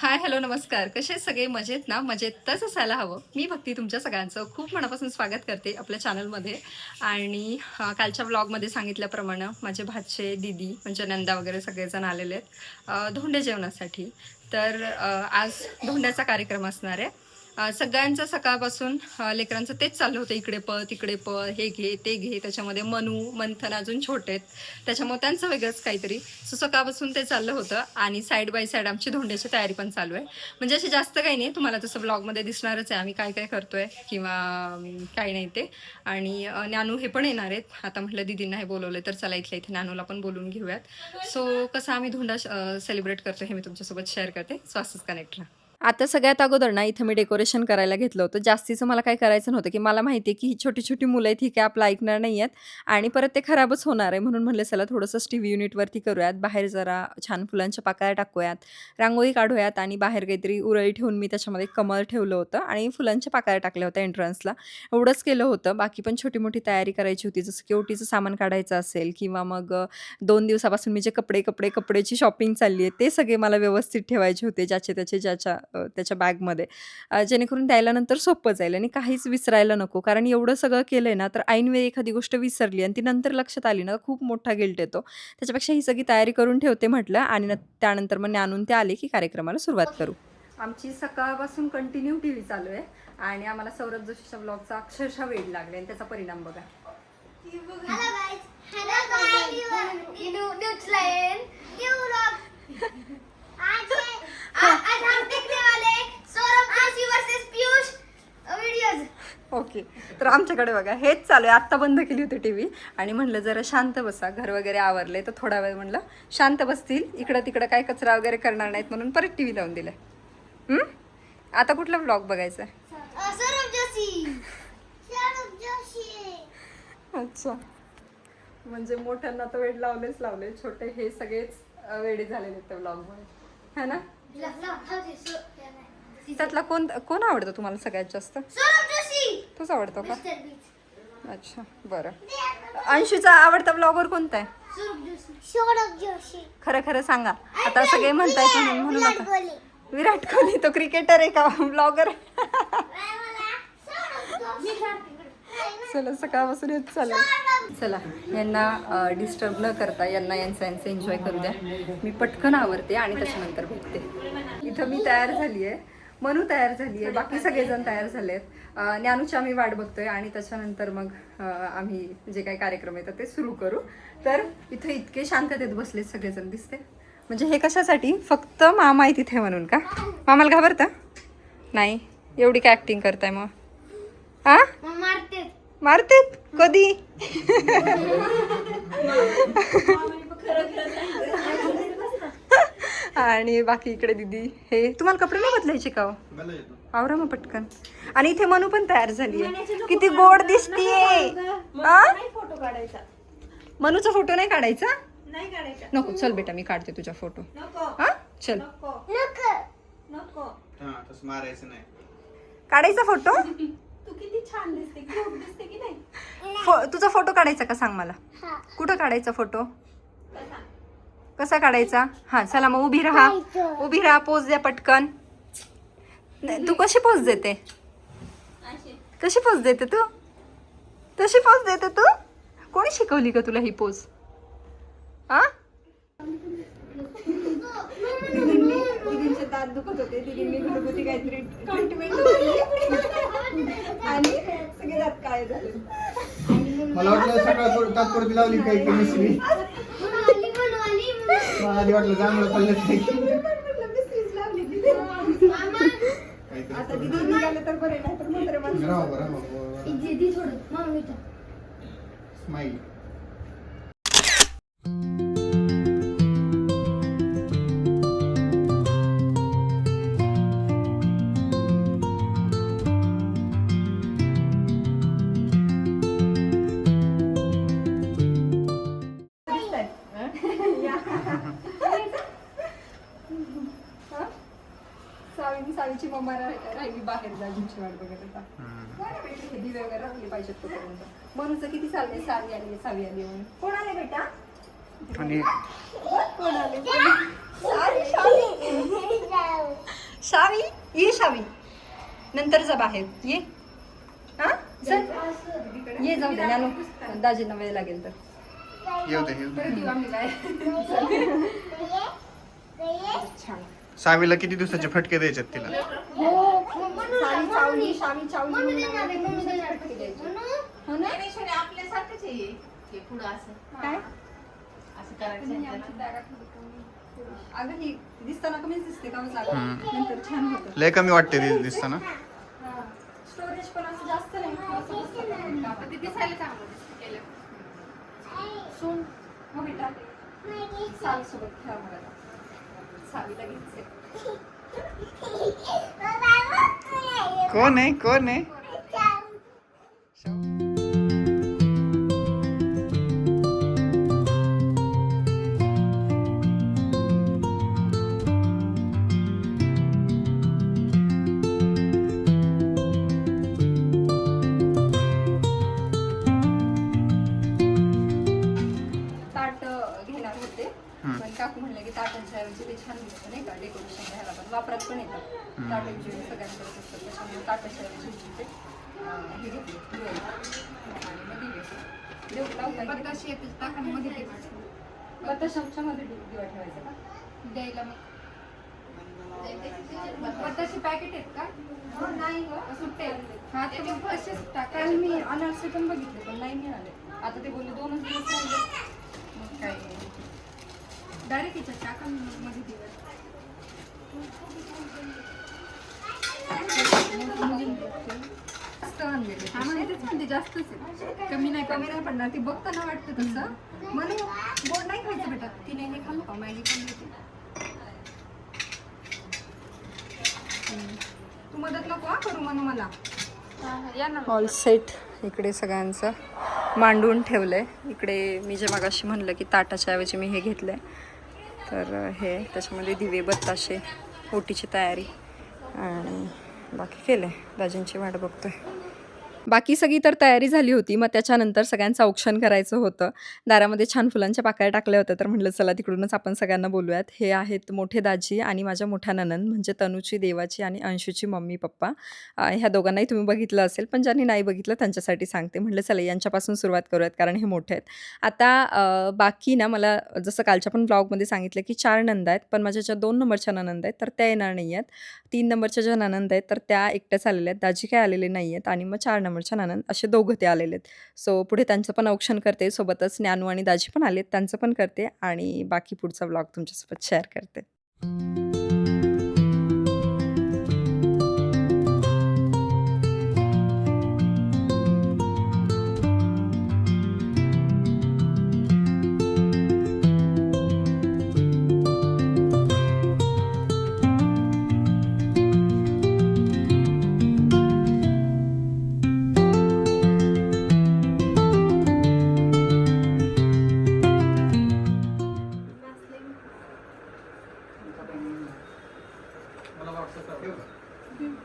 Hi hello नमस्कार. कसे आहेत सगळे? मजेत ना? मजेतच असायला हवं. मी भक्ती तुमच्या सगळ्यांचं खूप मनापासून स्वागत करते आपल्या चॅनलमध्ये. आणि कालच्या व्लॉगमध्ये सांगितल्याप्रमाणे माझे भाचे दीदी म्हणजे नंदा वगैरे सगळेजण आलेले आहेत धोंडे जेवणासाठी. तर आज धोंड्याचा कार्यक्रम असणार आहे. सगळ्यांचं सकाळपासून लेकरांचं तेच चाललं होतं, इकडे पळ तिकडे पळ, हे घे ते घे. त्याच्यामध्ये मनू मंथन अजून छोटे आहेत, त्याच्यामुळे त्यांचं वेगळंच काहीतरी. सो सकाळपासून ते चाललं होतं आणि साईड बाय साईड आमची धोंड्याची तयारी पण चालू आहे. म्हणजे अशी जास्त काही नाही, तुम्हाला तसं ब्लॉगमध्ये दिसणारच आहे आम्ही काय काय करतोय किंवा काही नाही ते. आणि ज्ञानू हे पण येणार आहेत. आता म्हटलं दीदींना हे बोलवलं तर चला इथल्या इथे ज्ञानूला पण बोलून घेऊयात. सो कसं आम्ही धोंडा सेलिब्रेट करतो हे मी तुमच्यासोबत शेअर करते. सो असंच कनेक्ट राहा. आता सगळ्यात अगोदर ना इथं मी डेकोरेशन करायला घेतलं होतं. जास्तीचं मला काय करायचं नव्हतं, की मला माहिती आहे की ही छोटी-छोटी मुलं आहेत, ही काय आपलं ऐकणार नाही आहेत आणि परत ते खराबच होणार आहे. म्हणून म्हटलं चला थोडंसं टीव्ही युनिटवरती करूयात. बाहेर जरा छान फुलांच्या पाकळ्या टाकूयात, रांगोळी काढूयात आणि बाहेर काहीतरी उरळी ठेवून मी त्याच्यामध्ये कमळ ठेवलं होतं आणि फुलांच्या पाकळ्या टाकल्या होत्या एंट्रन्सला. एवढंच केलं होतं. बाकी पण छोटी-मोठी तयारी करायची होती. जसं की ओटीचं सामान काढायचं असेल किंवा मग 2 दिवसापासून मी जे कपड्याची शॉपिंग चालली आहे, ते सगळे मला व्यवस्थित ठेवायचे होते ज्याचे त्याचे त्याच्या बॅगमध्ये. जेणेकरून द्यायला नंतर सोपं जाईल आणि काहीच विसरायला नको. कारण एवढं सगळं केलंय ना, तर ऐनवेळी एखादी गोष्ट विसरली आणि ती नंतर लक्षात आली ना, खूप मोठा गिल्ट येतो. त्याच्यापेक्षा ही सगळी तयारी करून ठेवते म्हटलं आणि त्यानंतर मग आणून ते आले की कार्यक्रमाला सुरुवात करू. आमची सकाळपासून कंटिन्यू टीव्ही चालू आहे आणि आम्हाला सौरभ जोशीच्या ब्लॉगचा अक्षरशः वेड लागले आणि त्याचा परिणाम बघा. ओके, तर आमच्याकडे बघा हेच चालू आहे. आत्ता बंद केली होती टीव्ही आणि म्हणलं जरा शांत बसा, घर वगैरे आवरले तर थोडा वेळ म्हणलं शांत बसतील, इकडं तिकडं काय कचरा वगैरे करणार नाहीत म्हणून परत टीव्ही लावून दिलाय. आता कुठला व्लॉग बघायचा आहे? अच्छा, म्हणजे मोठ्यांना तर वेड लावले, छोटे हे सगळेच वेडे झालेले आहेत त्या व्लॉगमुळे, है ना? त्यातला कोण आवडतं तुम्हाला सगळ्यात जास्त? तूच आवडतो का? अच्छा, बरं. अंशूचा आवडता ब्लॉगर कोणता आहे? खरं खरं सांगा. आता सगळे म्हणतायत म्हणून नका. विराट कोहली तो क्रिकेटर आहे का ब्लॉगर? चला सकाळपासून येत चाललं. चला यांना डिस्टर्ब न करता यांचं एन्जॉय करू द्या. मी पटकन आवरते आणि त्याच्यानंतर भेटते. इथं मी तयार झाली आहे, मनू तयार झाली आहे, बाकी सगळेजण तयार झाले आहेत. ज्ञानूची आम्ही वाट बघतोय आणि त्याच्यानंतर मग आम्ही जे काही कार्यक्रम येतात ते सुरू करू. तर इथं इतके शांततेत बसले सगळेजण दिसते. म्हणजे हे कशासाठी? फक्त मामा आहे तिथे म्हणून का? मामाला घाबरता? नाही, एवढी काय ॲक्टिंग करताय मग? हा, मारतेत कधी? आणि बाकी इकडे दीदी हे तुम्हाला कपडे नाही बदलायचे का? आवरा मग पटकन. आणि इथे मनू पण तयार झाली आहे, किती गोड दिसतीये. मनूचा फोटो नाही काढायचा? नको, चल बेटा मी काढते तुझा फोटो. हा चल, काढायचा फोटो. तू किती छान दिसते, क्यूट दिसते की नाही? तुझा फोटो काढायचा का सांग मला? कुठं काढायचा फोटो? कसा काढायचा? हा चला मग उभी राहा, पोज द्या पटकन. तू कशी पोज देते? कशी पोज देते तू? तशी पोज देते तू? कोणी शिकवली का तुला ही पोज? हा, दीदींचे दात दुखत होते, दीदींनी घरगुती काहीतरी ट्रीटमेंट आणि सगळे दात काय झाले. मला वाटलं सकाळ तात्पुरती लावली काही मिसरी. मला आधी वाटलं चांगलं पडलं आता दीदी निघाले तर बरे, नाही तर म्हातारे माणसं. स्माईल. सावीची मम्मा राहिली बाहेर दाजींची वाट बघत होता. दिवे वगैरे राखली पाहिजेत तोपर्यंत. मनूचं किती चाललंय, सावी आली म्हणून. कोण आले बेटा? आणि कोण आले? शावी ये शावी नंतर जा बाहेर ये हा चल ये जाऊ दे नानू दाजींना वेळ लागेल तर येऊ दे येऊ दे. परत येऊ आम्ही बाहेर छान सावीला किती दिवसाचे फटके द्यायचे तिला? शावी चावली शावी चावली हो ना आपल्यासारखंच आहे हे पुढं असं काय असं करायचं अगं ही दिसताना कमीच दिसते का नंतर छान होतं लय कमी वाटते दिसताना. स्टोरेज पण असं जास्त नाही पण ते दिसायला चांगलं दिसतं केलं. सोन हो बेटा सावी सोबत खेळा मला सावीला घ्यायचे कोण आहे कोण आहे? ताट घेणार होते पण काकू म्हणलं की ताटांच्या ऐवजी ते छान दिसतं नाही का डेकोरेशन घ्यायला पण वापरात पण येतात ताटांची सगळ्यांकडे असतात त्याच्यामुळे ताटाच्या ऐवजी ते हे घेतले दिवे. आणि मग दिवे देव लावता बत्ताशी येते टाकामध्ये ते बत्ताशाच्या मध्ये दिवा ठेवायचा का द्यायला मग बत्ताशी पॅकेट आहेत का नाही सुट्टे हा ते मग तसेच काल टाकायला मी अनारसे पण बघितले पण नाही मिळाले आता ते बोलले 2च दिवस राहिले मग काय डायरेक्ट याच्यात टाका मध्ये दिवस जास्त आणलेले हा म्हणजे तेच म्हणते जास्तच आहे कमी नाही कमी नाही पडणार ती बघताना वाटतं तसं म्हणून गोड नाही खायचं बेटा तिने हे खाल्लं का मॅगी पण देते तू मदत नको करू म्हणून मला या ना ऑल सेट इकडे सगळ्यांचं मांडून ठेवलंय इकडे मी जे मगाशी म्हणलं की ताटाच्या ऐवजी मी हे घेतलंय तर हे त्याच्यामध्ये दिवे बत्ताशे ओटीची तयारी आणि बाकी केलंय दाजींची वाट बघतोय बाकी सगळी तर तयारी झाली होती मग त्याच्यानंतर सगळ्यांचं औक्षण करायचं होतं दारामध्ये छान फुलांच्या पाकळ्या टाकल्या होत्या तर म्हटलं चला तिकडूनच आपण सगळ्यांना बोलूयात हे आहेत मोठे दाजी आणि माझ्या मोठ्या ननंद म्हणजे तनूची देवाची आणि अंशूची मम्मी पप्पा ह्या दोघांनाही तुम्ही बघितलं असेल पण ज्यांनी नाही बघितलं त्यांच्यासाठी सांगते म्हटलं चला यांच्यापासून सुरुवात करूयात कारण हे मोठे आहेत आता बाकी ना मला जसं कालच्या पण ब्लॉगमध्ये सांगितलं की 4 नंदा आहेत पण माझ्या ज्या 2 नंबरच्या ननंद आहेत तर त्या येणार नाही आहेत 3 नंबरच्या ज्या ननंद आहेत तर त्या एकट्याच आलेल्या आहेत दाजी काय आलेले नाही आहेत आणि मग 4 नंबरच्या ननंद असे दोघं ते आलेले आहेत सो पुढे त्यांचं पण औक्षण करते सोबतच ज्ञानू आणि दाजी पण आलेत त्यांचं पण करते आणि बाकी पुढचा ब्लॉग तुमच्यासोबत शेअर करते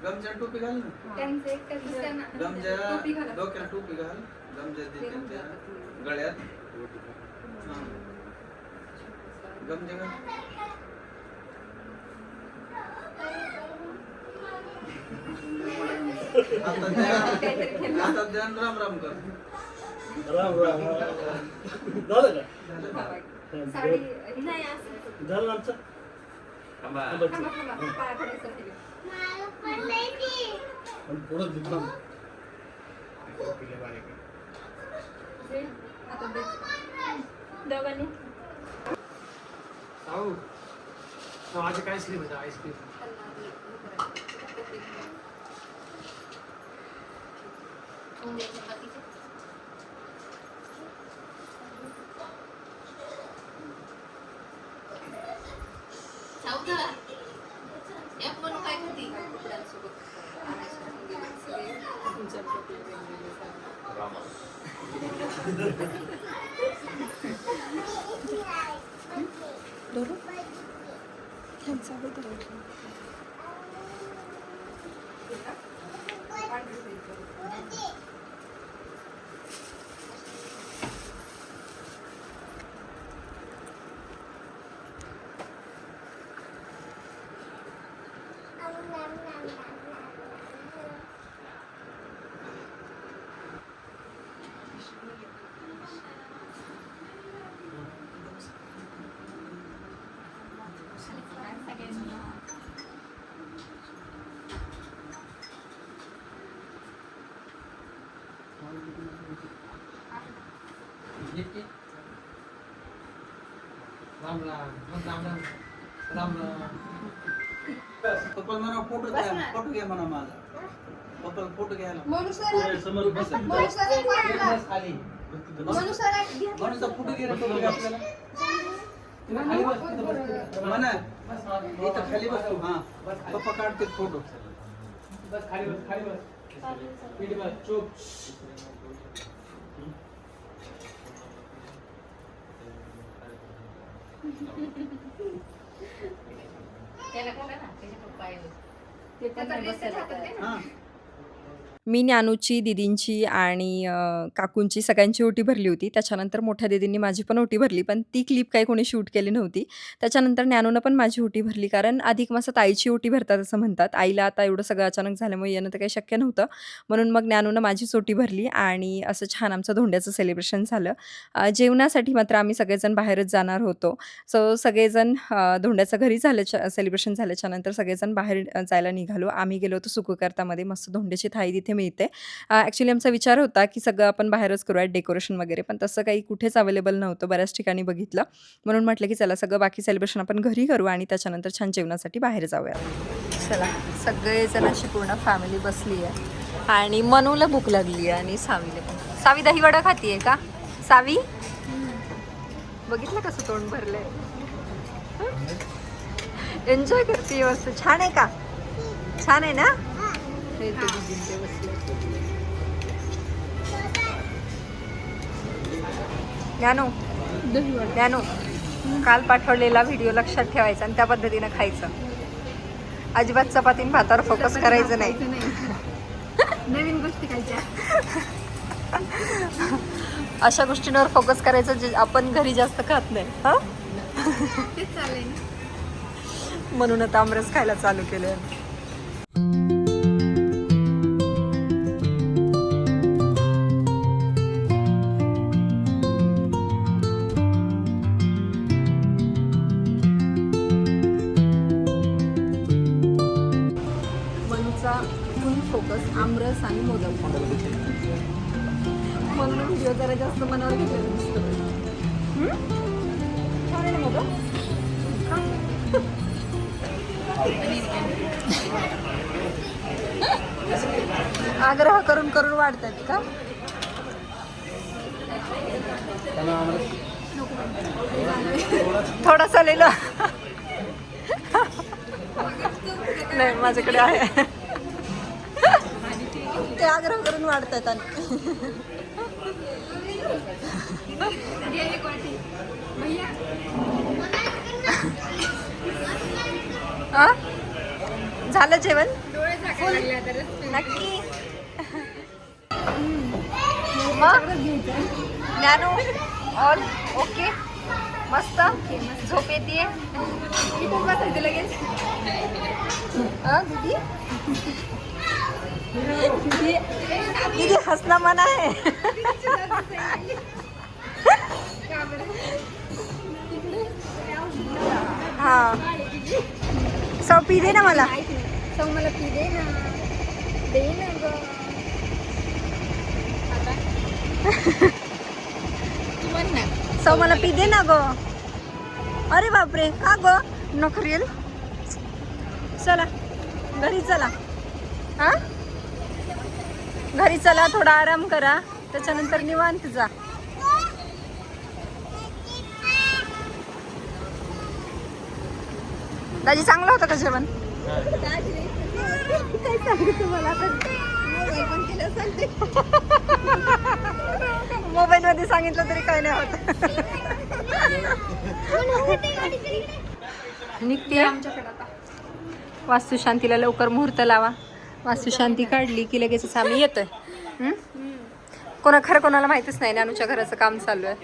गमजा टोपी घाल ना. त्यांचं एक गमजा डोक्याला टोपी घाल गमजा दे त्यांच्या गळ्यात हा. गमजा घाल आता ध्यान राम राम कर राम राम झालं का साडी नाही असं झालं आमचं थांबा, थांबा, पाया पडायसाठी. पुढं दिसलं दे, आता दे. दोघांनी आज काय स्लीप आहे आईस्क्रीम राम राम राम राम राम राम. पप्पा म्हणा फोटो घ्या म्हणा माझा. पप्पा फोटो घ्यायला समोर बस. बस खाली. म्हणून फोटो घ्यायला आपल्याला खाली बस. तिथं बस. म्हणा इथं खाली बसतो. हा पप्पा काढते फोटो. बस खाली बस. खाली बस. पीठ बस. चुप. हा मी ज्ञानूची, दीदींची आणि काकूंची सगळ्यांची ओटी भरली होती. त्याच्यानंतर मोठ्या दीदींनी माझी पण ओटी भरली, पण ती क्लिप काही कोणी शूट केली नव्हती. त्याच्यानंतर ज्ञानूनं पण माझी ओटी भरली, कारण अधिक मासात आईची ओटी भरतात असं म्हणतात. आईला आता एवढं सगळं अचानक झाल्यामुळे येणं तर काही शक्य नव्हतं. म्हणून मग ज्ञानूनं माझीच ओटी भरली आणि असं छान आमचं धोंड्याचं सेलिब्रेशन झालं. जेवणासाठी मात्र आम्ही सगळेजण बाहेरच जाणार होतो. सो सगळेजण धोंड्याचं घरी सेलिब्रेशन झाल्याच्यानंतर सगळेजण बाहेर जायला निघालो. आम्ही गेलो होतो सुकुकर्तामध्ये. मस्त धोंड्याची थाळी तिथे मिळते. ॲक्च्युली आमचा विचार होता की सगळं आपण बाहेरच करूयात डेकोरेशन वगैरे, पण तसं काही कुठेच अवेलेबल नव्हतं. बऱ्याच ठिकाणी बघितलं. म्हणून म्हटलं की चला सगळं बाकी सेलिब्रेशन आपण घरी करू आणि त्याच्यानंतर छान जेवणासाठी बाहेर जाऊया. चला सगळेजण अशी पूर्ण फॅमिली बसली आहे आणि मनूला भूक लागली आहे आणि सावीला पण. सावी दहीवडा खातीये का? सावी बघितलं कसं तोंड भरलंय. एन्जॉय करते मस्त. छान आहे का? छान आहे ना? हे ते दीदींचे बसले. ज्ञानू काल पाठवलेला व्हिडिओ लक्षात ठेवायचा आणि त्या पद्धतीनं खायचं. अजिबात चपातीन भातावर फोकस करायचं नाही. नवीन गोष्टी खायच्या. अशा गोष्टींवर फोकस करायचं जे आपण घरी जास्त खात नाही. हा तेच चाललंय ना. म्हणून आता आमरस खायला चालू केलं. फुल फोकस आमरस आणि मोदक म्हणून व्हिडिओ जरा जास्त मनावर घेतलेलं दिसतं. छान आहे ना मोदक? आग्रह करून करून वाढतात का? थोडासा लिहिलं नाही माझ्याकडे आहे. ते आग्रह करून वाढतात आणि झालं जेवण? नक्की. मग ज्ञानू ऑल ओके? मस्त झोप येते लगेच. दीदी दीदी हसना मना आहे. हा सौ पी दे ना मला. सौ मला पी दे ना. दे ना ग. सौ मला पी दे ना ग. अरे बापरे का ग नखरेल. चला घरी चला. हा घरी चला, थोडा आराम करा, त्याच्यानंतर निवांत जा. दाजी चांगलं होतं का जेवण? काय सांगू तुम्हाला पण केलं सांगते. मोबाईल मध्ये सांगितलं तरी काय नाही होत. निघते आमच्याकडे आता वास्तुशांतीला लवकर मुहूर्त लावा. वास्तुशांती काढली की लगेचच आम्ही येतोय. कोणाला माहीतच नाही ज्ञानूच्या घराचं काम चालू आहे.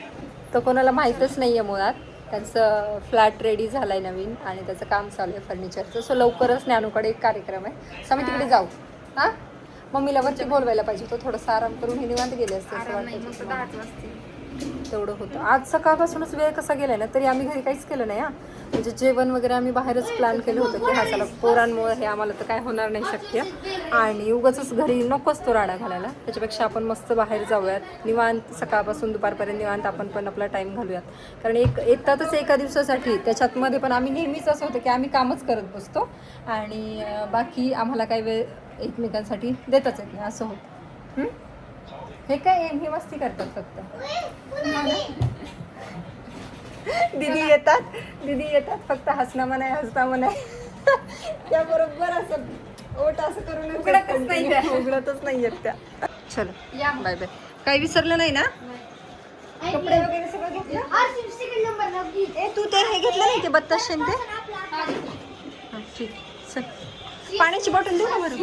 तर कोणाला माहीतच नाही आहे मुळात. त्यांचं फ्लॅट रेडी झाला आहे नवीन आणि त्याचं काम चालू आहे फर्निचरचं. सो लवकरच ज्ञानूकडे एक कार्यक्रम आहे. सो आम्ही तिकडे जाऊ. हां मम्मीला वरती बोलवायला पाहिजे. तो थोडासा आराम करून हे निवांत गेले असते असं वाटतं. तेवढं होतं. आज सकाळपासूनच वेळ कसा गेलाय ना, तरी आम्ही घरी काहीच केलं नाही. म्हणजे जेवण वगैरे आम्ही बाहेरच प्लॅन केलं होतं की चला पोरांमुळे हे आम्हाला तर काय होणार नाही शक्य, आणि उगाचच घरी नकोच तो राडा घालायला. त्याच्यापेक्षा आपण मस्त बाहेर जाऊयात, निवांत सकाळपासून दुपारपर्यंत निवांत आपण पण आपला टाईम घालूयात. कारण येतातच एका दिवसासाठी, त्याच्यातमध्ये पण आम्ही नेहमीच असं होतं की आम्ही कामच करत बसतो आणि बाकी आम्हाला काही वेळ एकमेकांसाठी देताच येत नाही, असं होतं. हे काय हे मस्ती करतात फक्त. दीदी येतात फक्त हसणं नाही त्या बरोबर असं ओट असं करून उघडतच नाही येत त्या. चलो या, बाय बाय. काही विसरलं नाही ना? कपडे वगैरे सगळं घेतलं? तू ते हे घेतलं नाही ते बत्ताशे ते? हां ठीक, चल. पाण्याची बॉटल देऊ का बरं?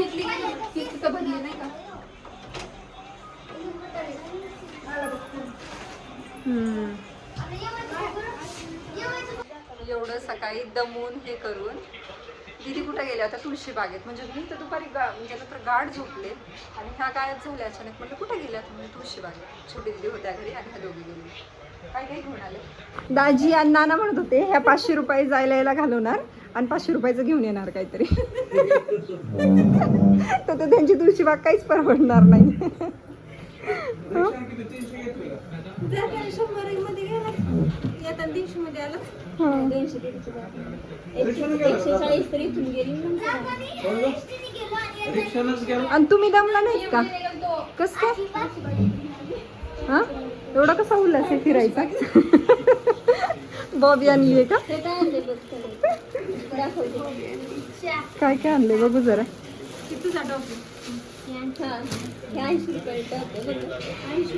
एवढं सकाळी दमून हे करून दीदी कुठे गेल्या होत्या? तुळशी बागेत. म्हणजे मी तर दुपारी म्हणजे नंतर गाढ झोपले आणि ह्या गायब झाल्या अचानक. म्हणजे कुठे गेल्या तुम्ही? तुळशी बागेत. छोटी दीदी होत्या घरी आणि ह्या दोघी गेली. काय काय घेऊन आले? दाजी आणि नाना म्हणत होते ह्या 500 रुपये जायला यायला घालवणार आणि 500 रुपयाचं घेऊन येणार काहीतरी. तर त्यांची तुळशी बाग काहीच परवडणार नाही. आणि तुम्ही दमला नाहीत का? कस काय? हा, एवढा कसा उल्हास आहे फिरायचा? बॉबी आणलीये का? काय काय आणले बघू जरा.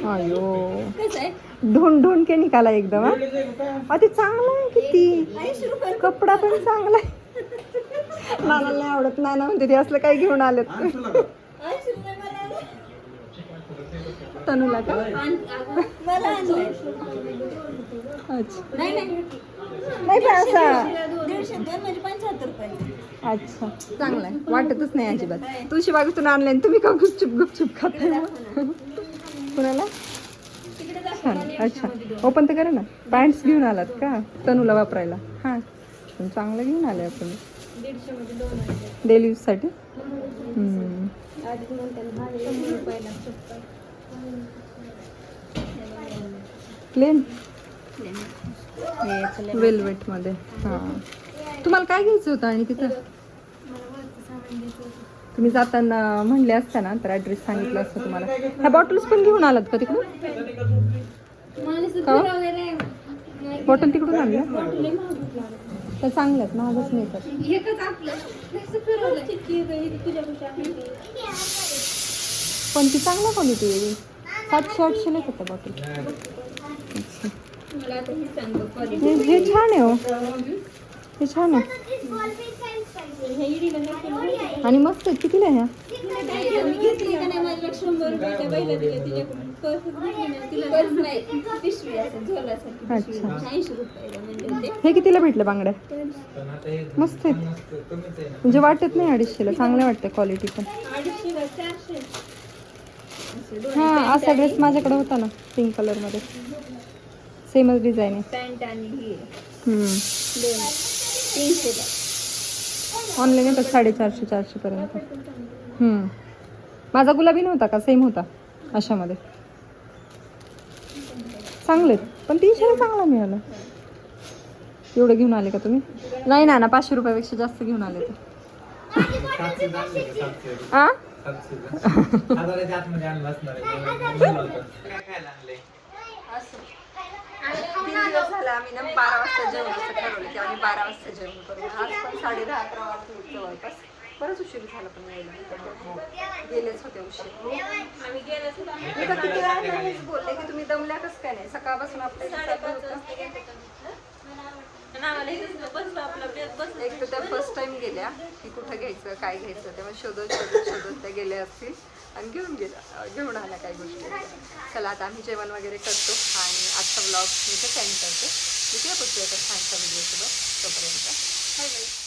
अयो ढोंढ के निकाला एकदम. ते चांगलं आहे किती, कपडा पण चांगला आहे. नानाला नाही आवडत. नाना म्हणते ते असलं काही घेऊन आलेत. तनुला का? अच्छा नाही पण असा 175 अच्छा चांगला आहे, वाटतच नाही अजिबात. तुळशी बागेतून आणले तुम्ही का गुपचूप खाताय? कुणाला? छान. अच्छा ओपन तर करा ना. पॅन्ट्स घेऊन आलात का तनूला वापरायला? हां चांगलं घेऊन आले आपण डेली यूजसाठी. प्लेन वेलवेट मध्ये. हां तुम्हाला काय घ्यायचं होतं? आणि तिथं तुम्ही जाताना म्हणले असता ना तर ॲड्रेस सांगितलं असतं तुम्हाला. ह्या बॉटल्स पण घेऊन आलात का तिकडून? बॉटल तिकडून आणल्या तर चांगल्यात, महागच मिळतात. पण ती चांगल्या क्वालिटी आहे. 700-800 नाही का बॉटल? हे छान आहे हो, हे छान आहे आणि मस्त आहे. कितीला ह्या? अच्छा हे कितीला भेटलं बांगड्या? मस्त आहेत म्हणजे वाटत नाही 250ला. चांगल्या वाटतं क्वालिटी पण. हां असा ड्रेस माझ्याकडे होता ना पिंक कलर मध्ये, सेमच डिझाईन आहे. ऑनलाईन येतात 450-400 पर्यंत. माझा गुलाबी नव्हता का? सेम होता अशामध्ये. चांगलेत पण 300ला चांगला मिळाला. एवढं घेऊन आले का तुम्ही? नाही ना 500 रुपयापेक्षा जास्त घेऊन आले ते. आ झालं आम्ही ना 12 वाजता जेवण असं ठरवलं की आम्ही 12 वाजता जेवण करू. आज पण 10:30-11 वाजता जवळपास. बरंच उशीर झाला पण यायला, गेलेच होते उशीर. मी तर किती वेळा हेच बोलले की तुम्ही दमल्या कसं काय नाही? सकाळपासून आपल्या एक तर त्या फर्स्ट टाइम गेल्या की कुठं घ्यायचं काय घ्यायचं तेव्हा शोधत त्या गेल्या असतील आणि घेऊन आल्या काही गोष्टी. चला आता आम्ही जेवण वगैरे करतो आणि आजचा ब्लॉग मी तर सेंड करते. दुसऱ्या पुढच्या एका छानसा व्हिडिओसोबत. तोपर्यंत बाय बाय.